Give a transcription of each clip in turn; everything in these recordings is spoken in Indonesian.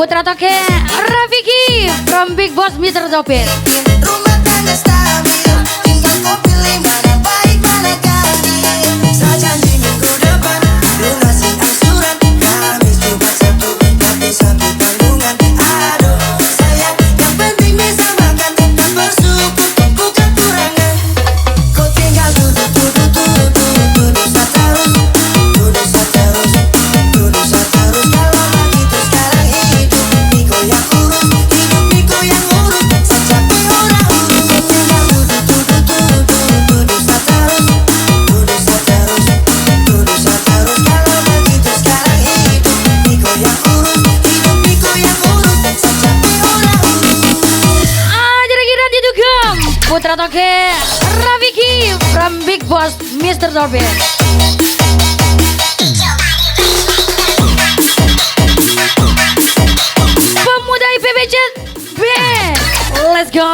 Putra Toke Rafiki from Big Boss Mr. Dopin. Rumah tangga stabil, tinggal kau pilih mana baik mana ganti. Saya janji minggu depan lunasi angsuran, Kamis Jumat Sabtu tapi sampai tanggungan. Aduh sayang, yang penting bisa makan dan bersyukur tunggu kekurangan. Kau tinggal duduk satarus, duduk satarus, duduk satarus. Kalau begitu sekarang hidup Niko yang urus, hidup Niko yang urus. Sacapi orang urus, kau tinggal duduk satarus, duduk satarus, duduk satarus. Kalau begitu sekarang hidup Niko yang urus, hidup Niko yang urus. Sacapi orang urus. Ajar kira didugem Putra Toke Rafiki from Big Boss Mr. Dopin. Pemuda IPBC B, let's go.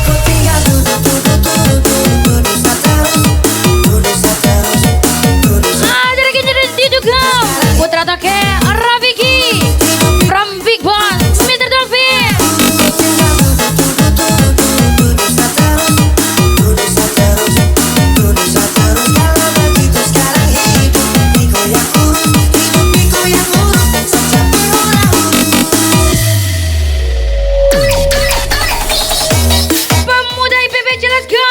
Kau tinggal duduk satarus, duduk satarus, duduk satarus. Ajar kira didugem Putra Toke Rafiki from Big Boss Mr. Dopin. Duduk satarus, duduk satarus, duduk satarus. Kalau begitu sekarang hidup Niko yang urus, hidup Niko yang urus. Sacapi orang urus. Pemuda IPBC, let's go.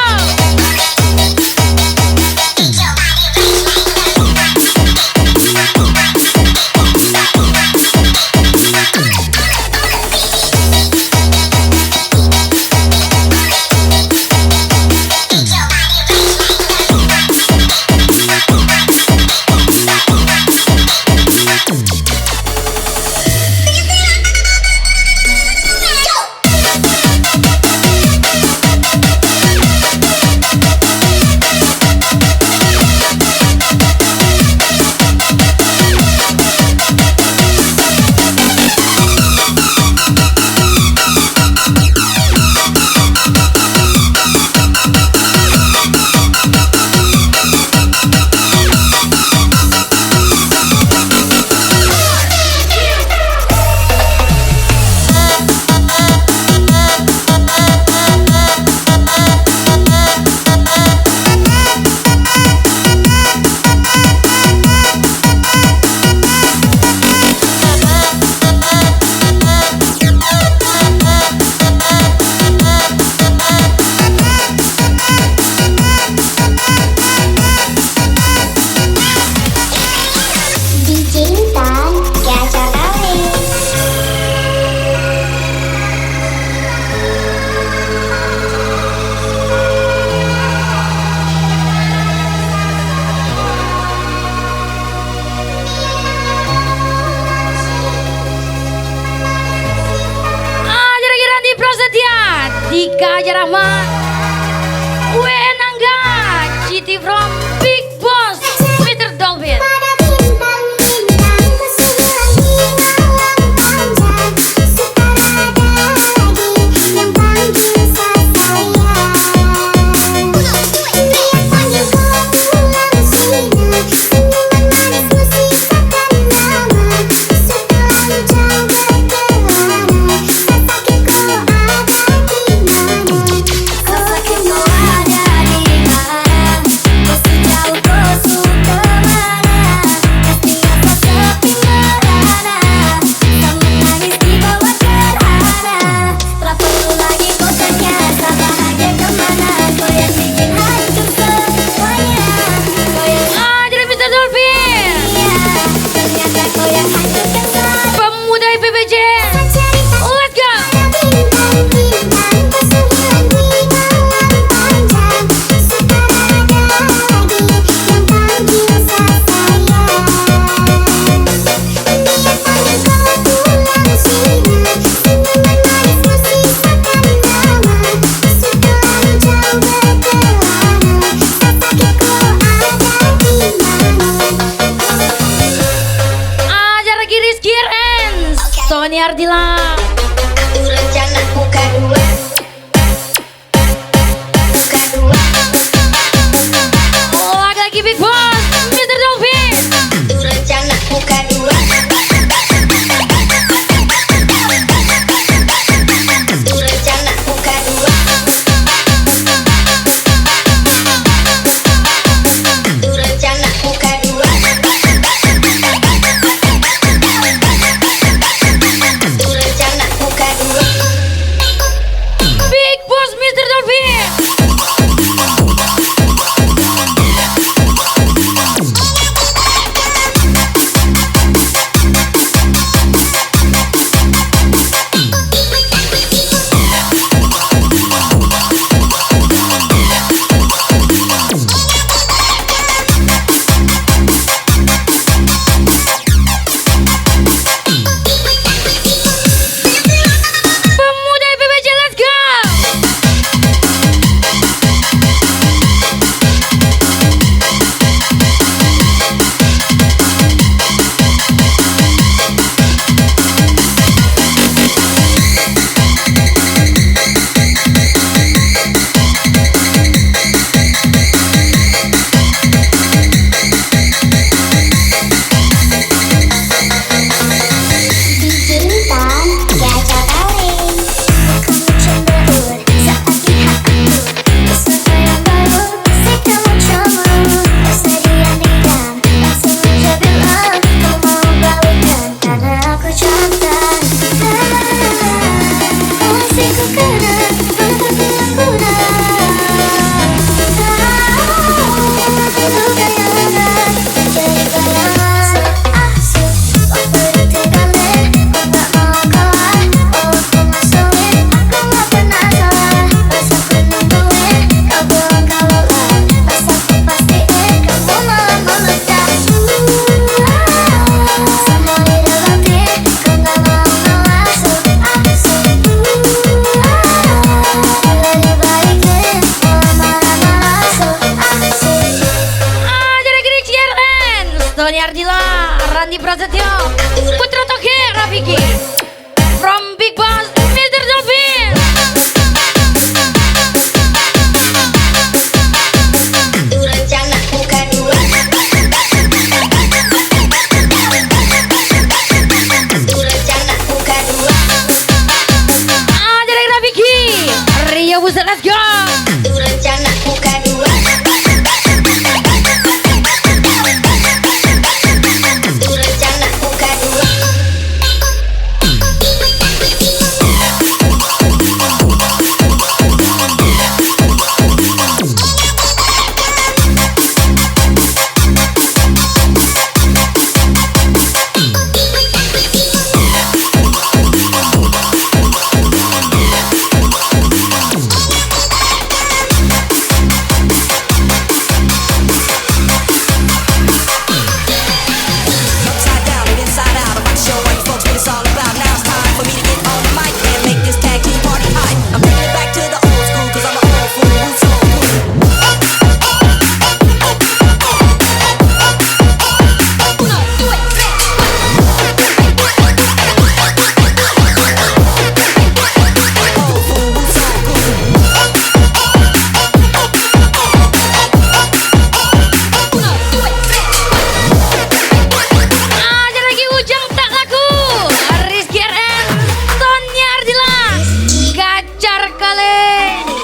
DJ Intan, Gacha Kali. Ajar kira di Prasetya Dika Ajar Rahmat WN Angga Citi from Big Boss Mr. Dolphin. Pada bintang-bintang ku sebelah di malam panjang. Sekarang ada lagi yang panggil saya. Lihat panggil kau pulang sini. Senyuman manis musik akan nama. Setelah jauh berkelana, tak sakit kau ada di mana. Kau Tony Ardila. Aku rencana buka dua. Buka dua. Lagi-lagi Big Boss, Mr. Dolphin. Aku rencana buka dua. Aku rencana buka dua. Aku rencana buka dua. Aku rencana buka dua. Big Boss, Mr. Dolphin. Pemuda IPBC, let's go. Dicintan, gajah kawin. Kamu cemberut saat pihak aku. Sesuatu yang baru, pasti kamu cemburu. Kesedihan ringan, langsung aja bilang kau mau balikan karena aku jantan. Masih ku kenal, untuk bilang kurang. Itu kayangan, jadi bayangan. Seasik, waktu ditinggalin, ku tak mau kalah. Walaupun ngeselin, aku gak pernah salah. Pas aku nungguin, kau bilang kau lelah. Pas aku pastiin, kamu malah meledak. Semua di dalam diri, ku gak mau ngalah. Seasik, bila dibalikin, malah marah-marah. Seasik. Jadi gini CRN, Tony Ardila, Randy Prasetyo, Putra Toge, Rafiki. From Big Boss, Mr. Dolphin. Aku rencana buka dua. Aku rencana buka dua. Jadi Rafiki, Rio Buset, let's go. Aku rencana buka dua. Aku rencana buka dua. Upside down and inside out. I'm about to show all you folks what it's all about. Now it's time for me to get on the mic and make this tag team party hype. I'm bringing it back to the old school, cause I'm an old fool who's so cool. Old fool who's so cool. Ada lagi Ujang tak laku, Rizky RN, Tony Ardila, Gacar kali.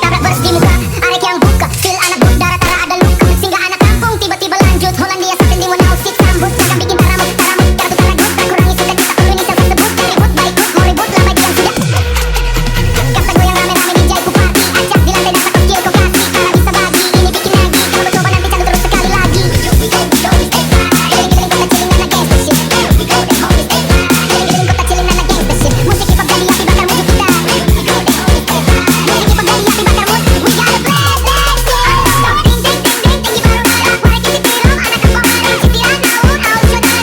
Tabrak bers di muka, arek yang buka. Feel anak budara, tara ada luka. Singgah anak kampung, tiba-tiba lanjut. Hollandia sampai di Wanau sip sambut. Jangan bikin taramut, taramut. Kartu taragut, tak kurangi sudah kita kudu ini sebut. Ribut, baik good, mau ribut, lambai diam sudah. Kata goyang rame-rame di jaiku party. Ajak di lantai dapat kecil kau kasih. Karena bisa bagi, ini bikin lagi. Kalau mau coba nanti campur terus sekali lagi. Giling-giling kota ciling anak gangsta shit. Giling-giling kota ciling anak gangsta shit. Musik hip hop jadi api bakar musuh kita. Musik hip hop jadi api bakar musuh. We got a blast, blast, blast. Ding, ding, ding, ding, ding, baru marah. Warga kita tirong, anak kau marah. Citiran, naun, haus, jodoh.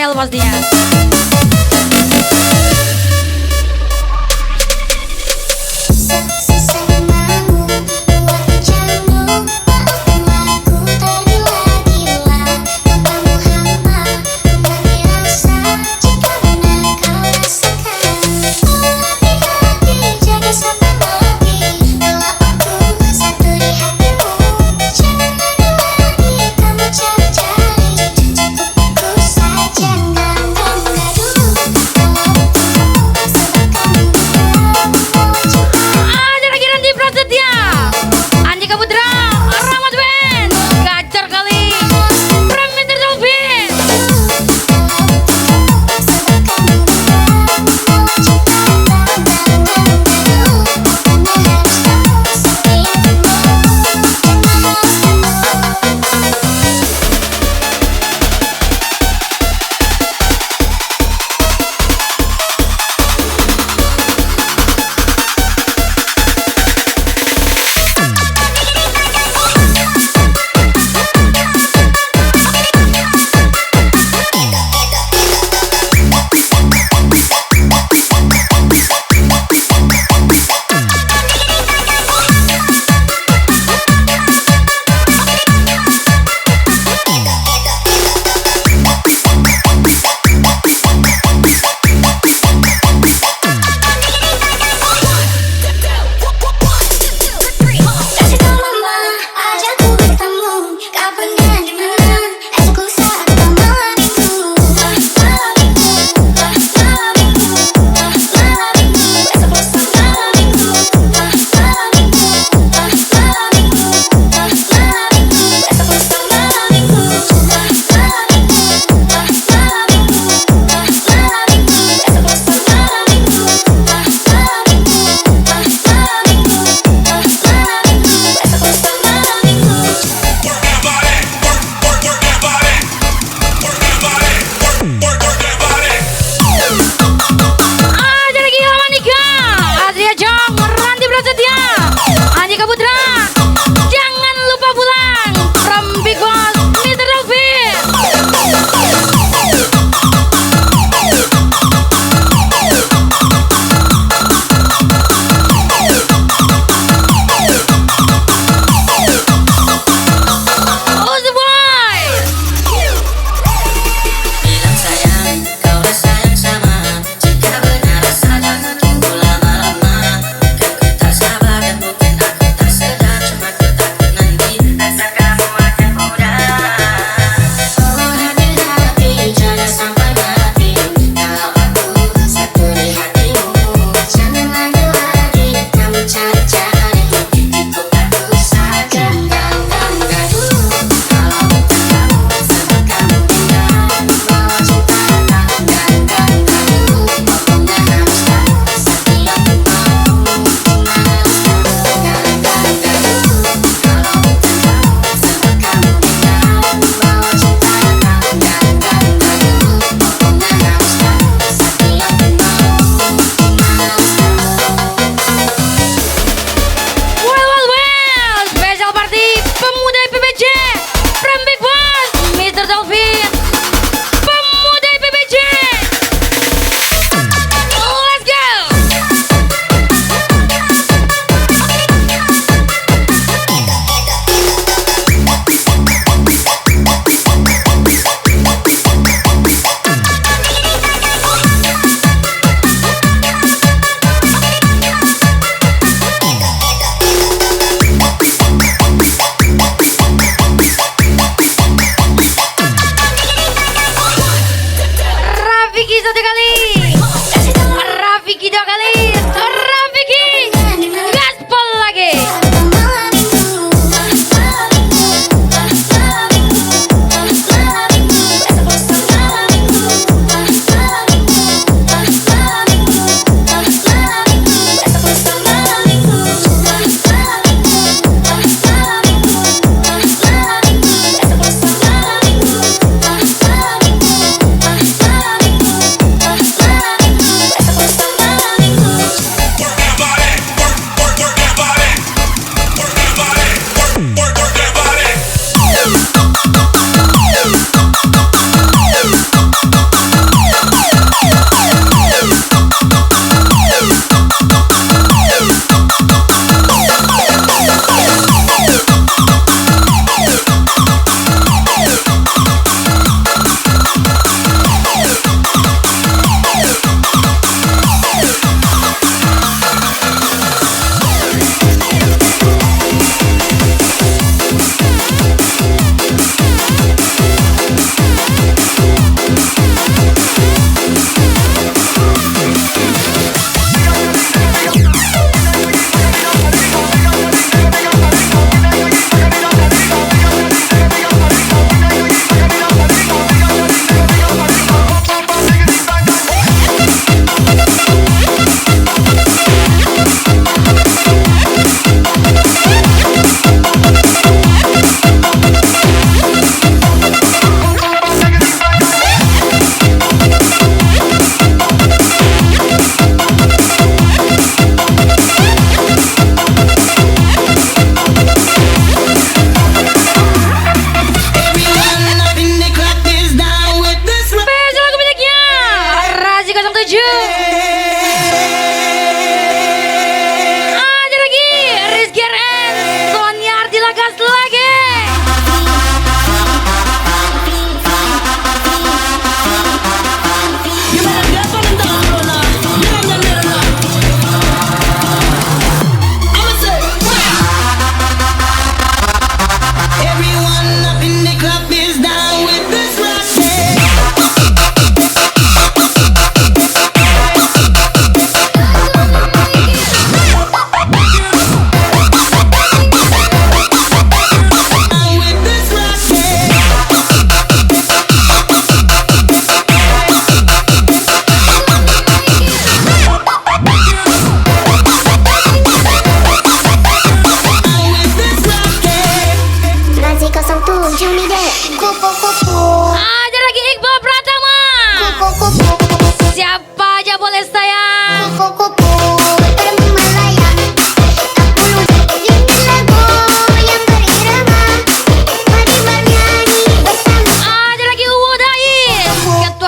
style pastinya.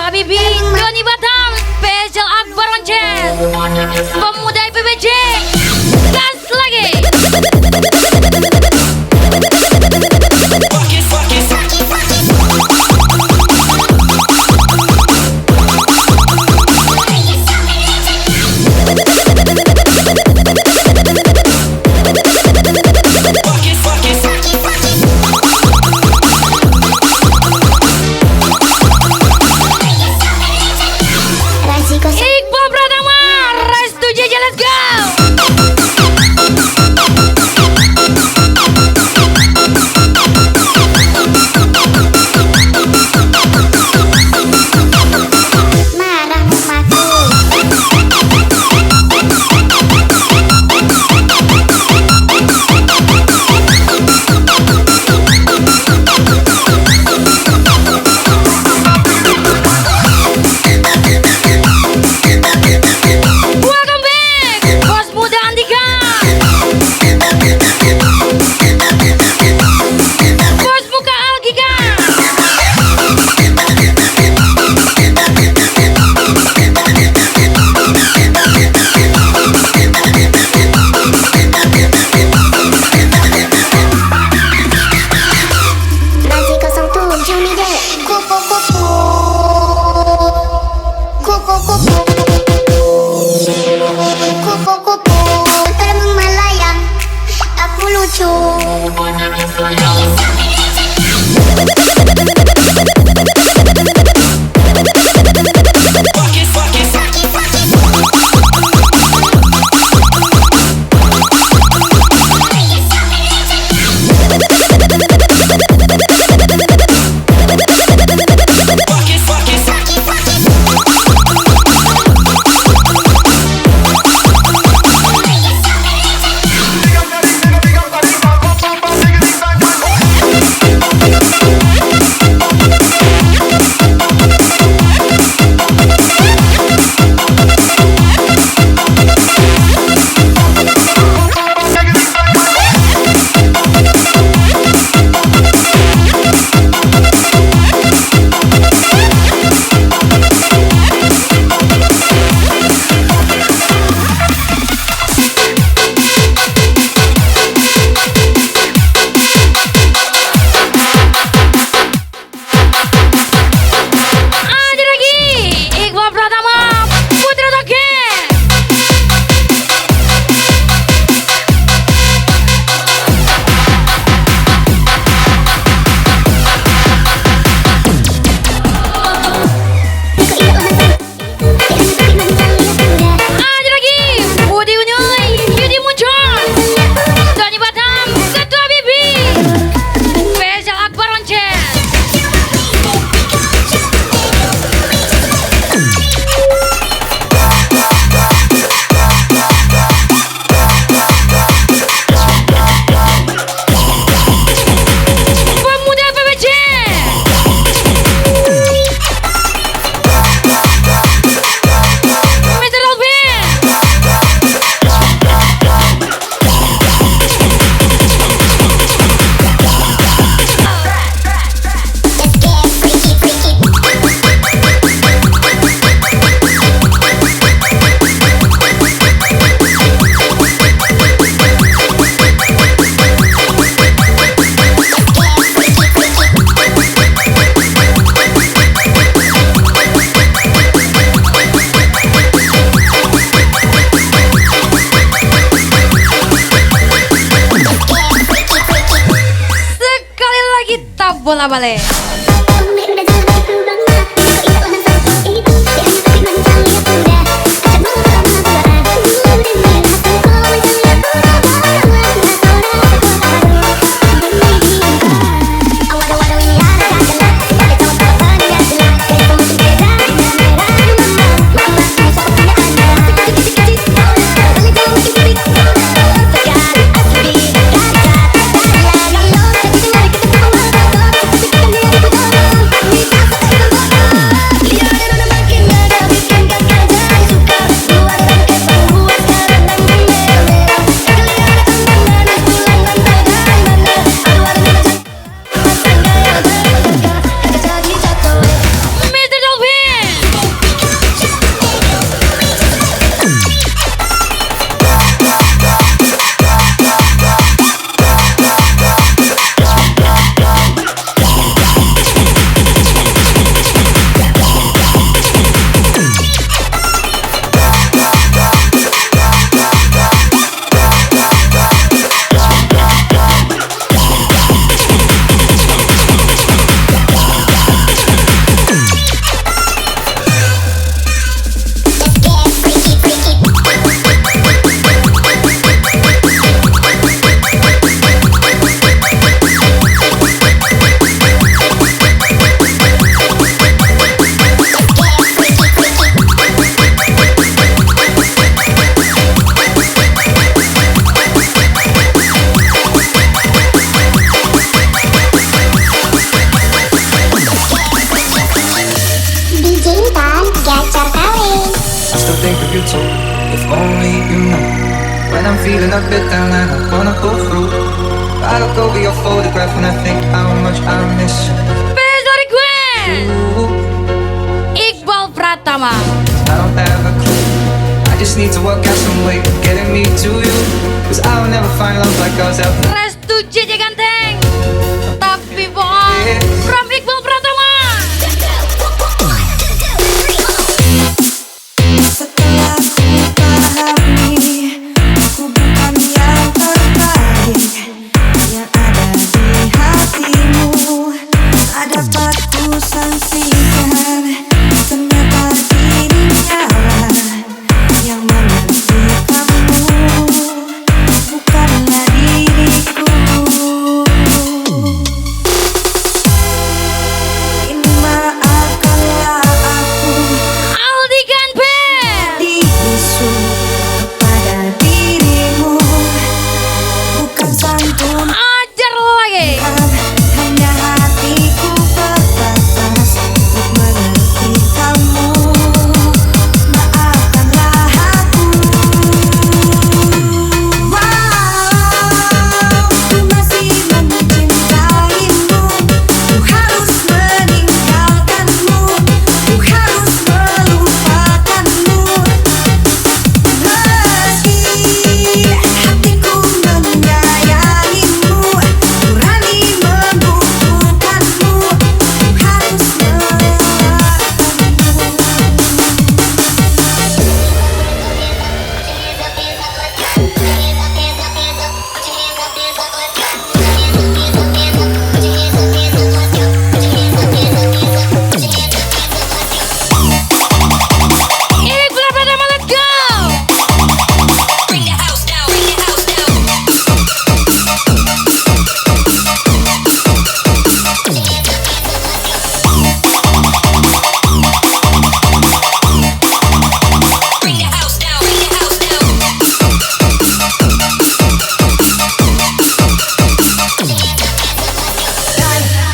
Habibi, Doni Batam, Special Akbar Oncet, pemuda IPBJ, gas lagi. Iqbal Pratama, Restu JJ, let's go. Marah mamaku. Welcome back, Bos Muda Andika, Bos Muka Algika. Nasi 07 nih deh. Kupu-kupu. Kupu-kupu. Kupu-kupu terbang melayang. Aku lucu. Ada lagi, Iqbal Pratama, Putra Toke. Ada lagi, Budi Unyoi, Yudi Muncul, Doni Batam, Ketua Bibi, Special Akbar Oncet. Pemuda PBJ, Mr. Alvin, sekali lagi tak bola balik. Asli still think of you too. If only you know. When I'm feeling a bit down and I wanna go through, I look over your photograph and I think how much I miss Special request you. Iqbal Pratama. I don't have a clue. I just need to work out some way of getting me to you. Cause I will never find love like ours out there. Restu JJ Ganteng. Tapi bohong. From Iqbal Pratama. Setelah ku pahami, aku bukan yang terbaik yang ada di hatimu. Tak dapat ku sangsikan, ternyata dirinya lah yang mengerti kamu, bukanlah diriku. Ini maafkanlah aku Aldi Ganper. dibisu kepada dirimu, bukan santun. Ajar lagi. Hanya hatiku berbatas untuk mengerti kamu. Maafkanlah aku. Wow, ku masih mencintaimu. Ku harus meninggalkanmu. Ku harus melupakanmu. Meski hatiku menyayangimu, nurani membutuhkanmu, ku harus Iqbal Pratama, let's go.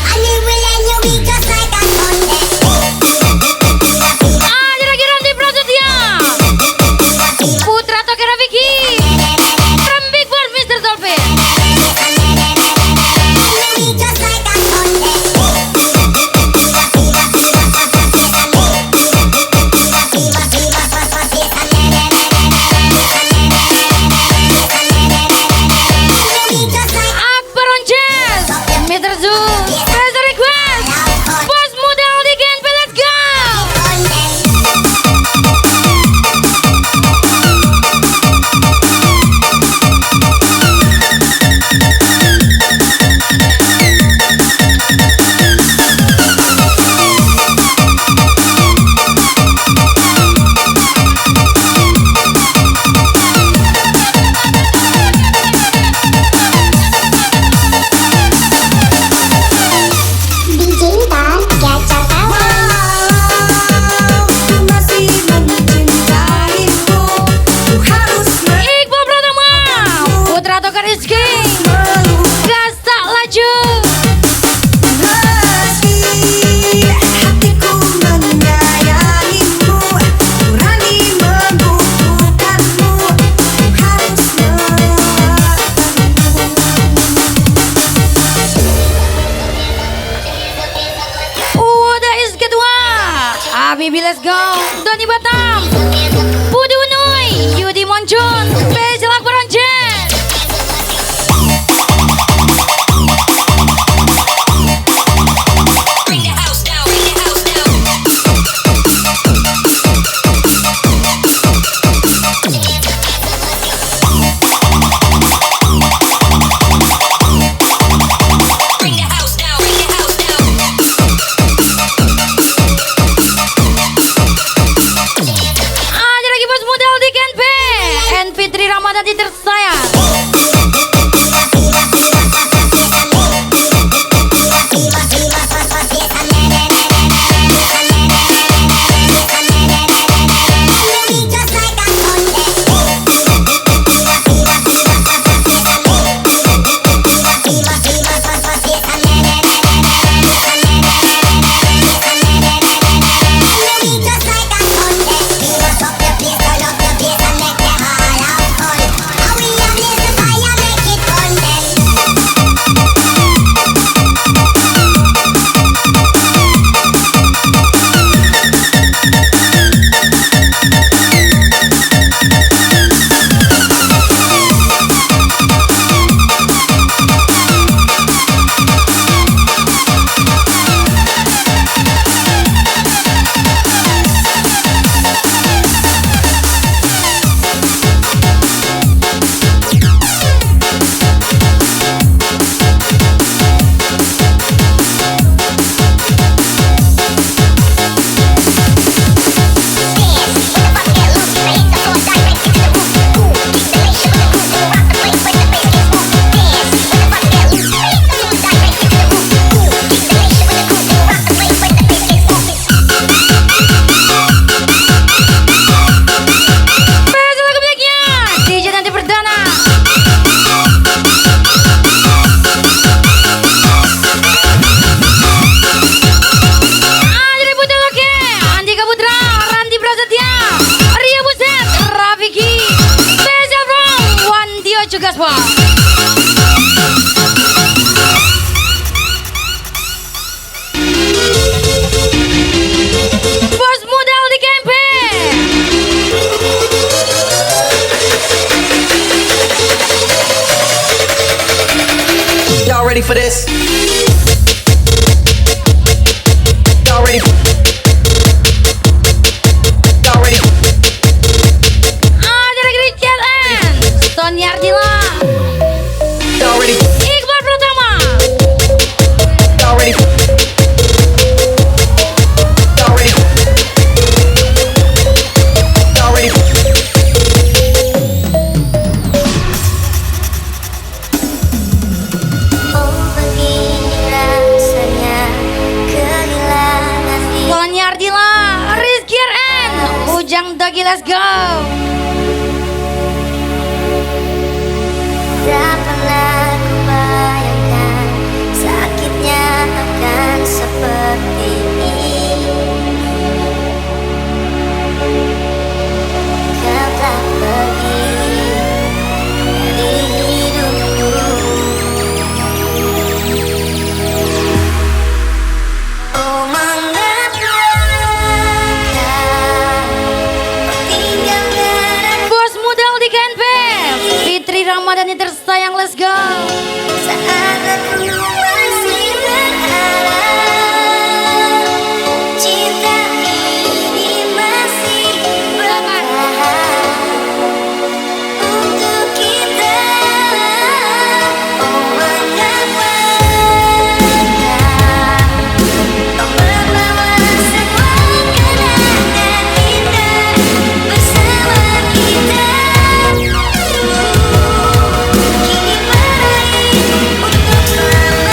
I live with you because I got content. Ajar lagi Randy Prasetya. Putra Tokera Vicky. From Big Boss Mr. Dolphin. Because I got content. Akbar Onces. Mr. Zoo. Special request. Bos muda Aldi Ganper, let's go. Dicinta, gacor tawa. Ku masih mencintaimu. Ku harus Iqbal Pratama. Putra Tokera Rizky. Gas tak laju. meski hatiku menyayangimu, nurani membutuhkanmu, ku harus Udah is kedua. Habibi, let's go. Doni Batam. Budi Unuy. Yudi Moncun. Special Akbar Onces. for this? Y'all ready? Y'all ready? Ada lagi Richard and Sonia Ardila. Y'all ready? Iqbal Pratama. Y'all ready? Y'all ready? Y'all ready? Oh begini rasanya kehilangan diri. Sonia Ardila, Rizky and Ujang Dogi, let's go. Tak pernah kubayangkan sakitnya akan seperti ini. Kau telah pergi dari hidupku. Oh mengapa kau tinggalkan aku Bos modal di KNP Fitri Ramadhani tersayang, let's go. saat aku masih berharap cinta ini masih bertahan untuk kita. Oh mengapa kau membawa semua kenangan indah bersama kita. Kini pergi untuk selamanya.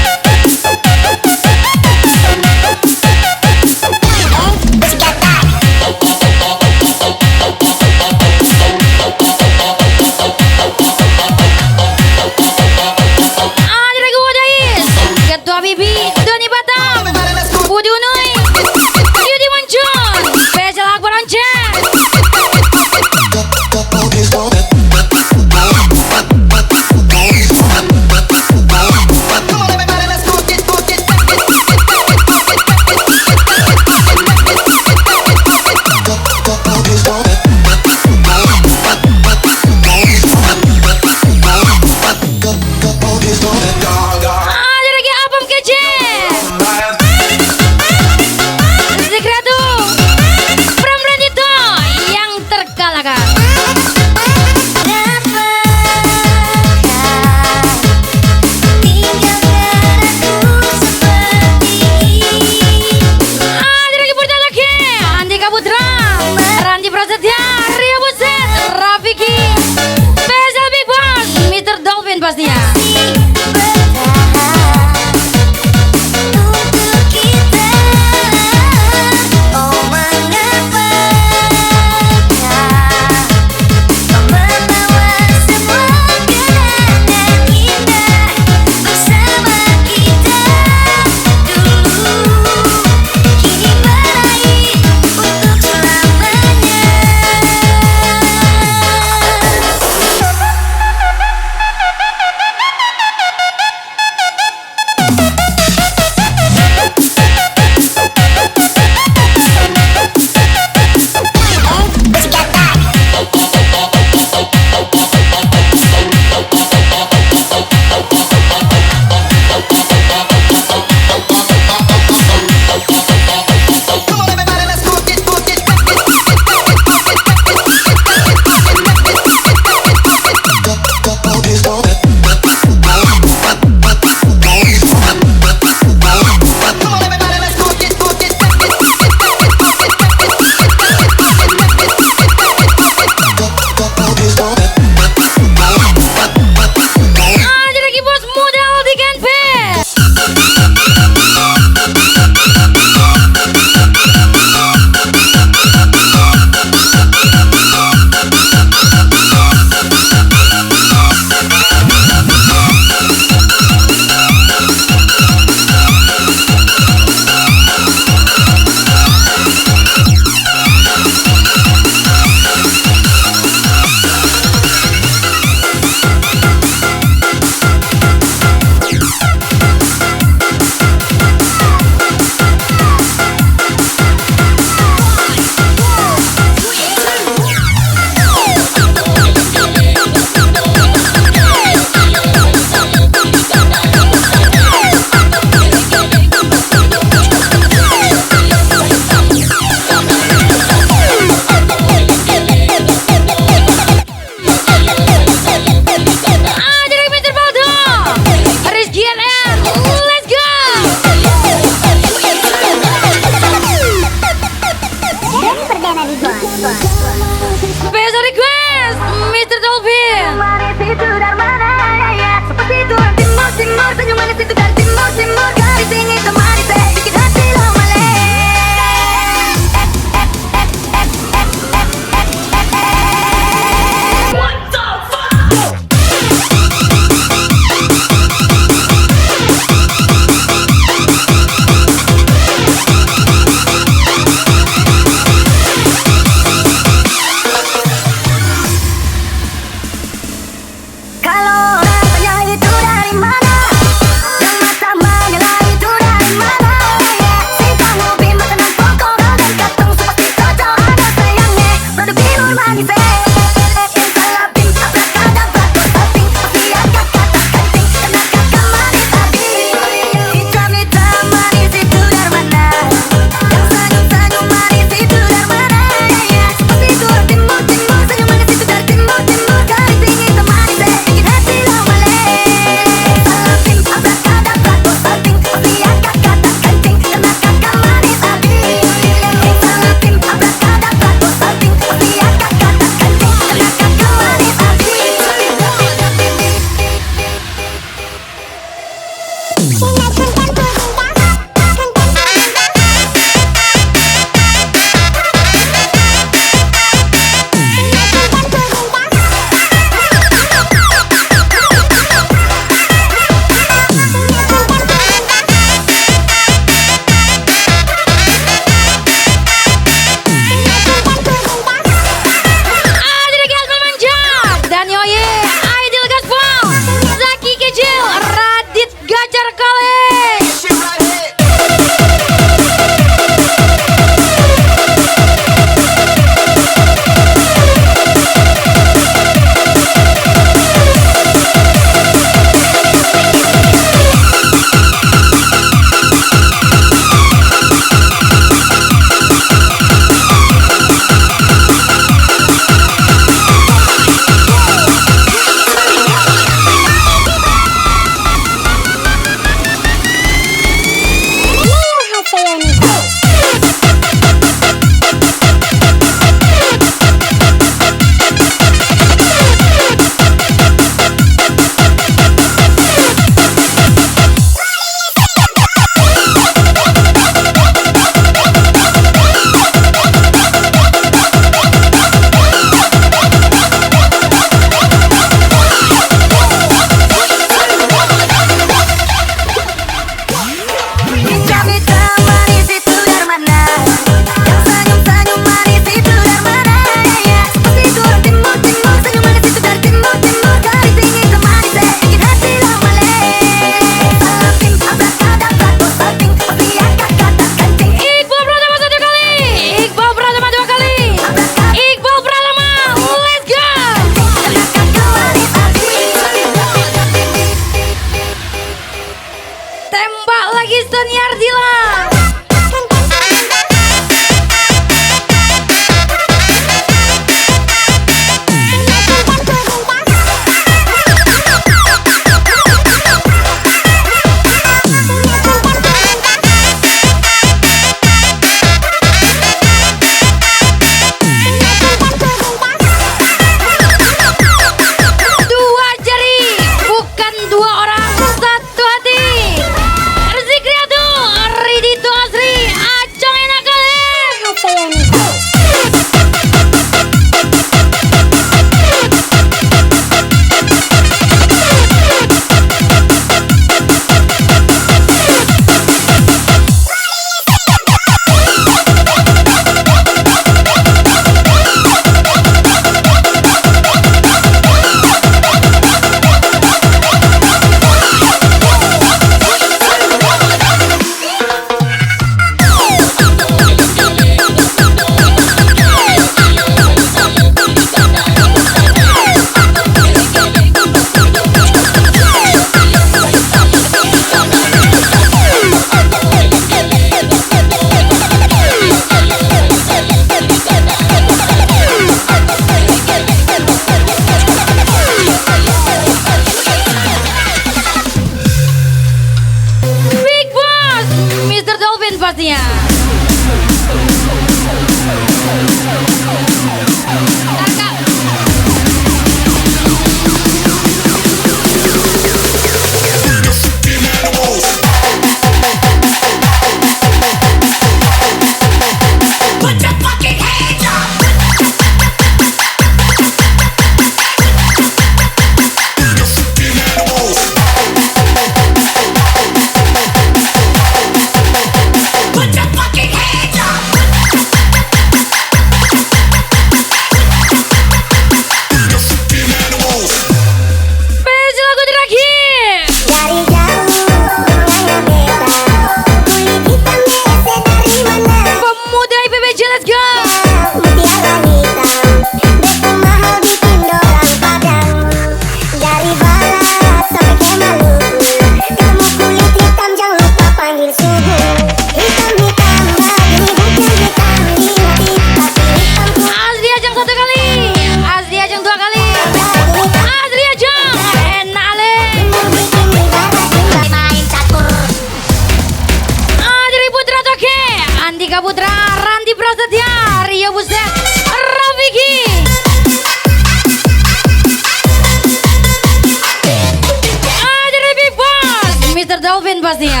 pastinya.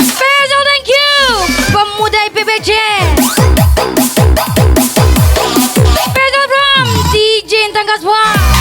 Special thank you pemuda IPBC. Special from DJ Intan Kaswa.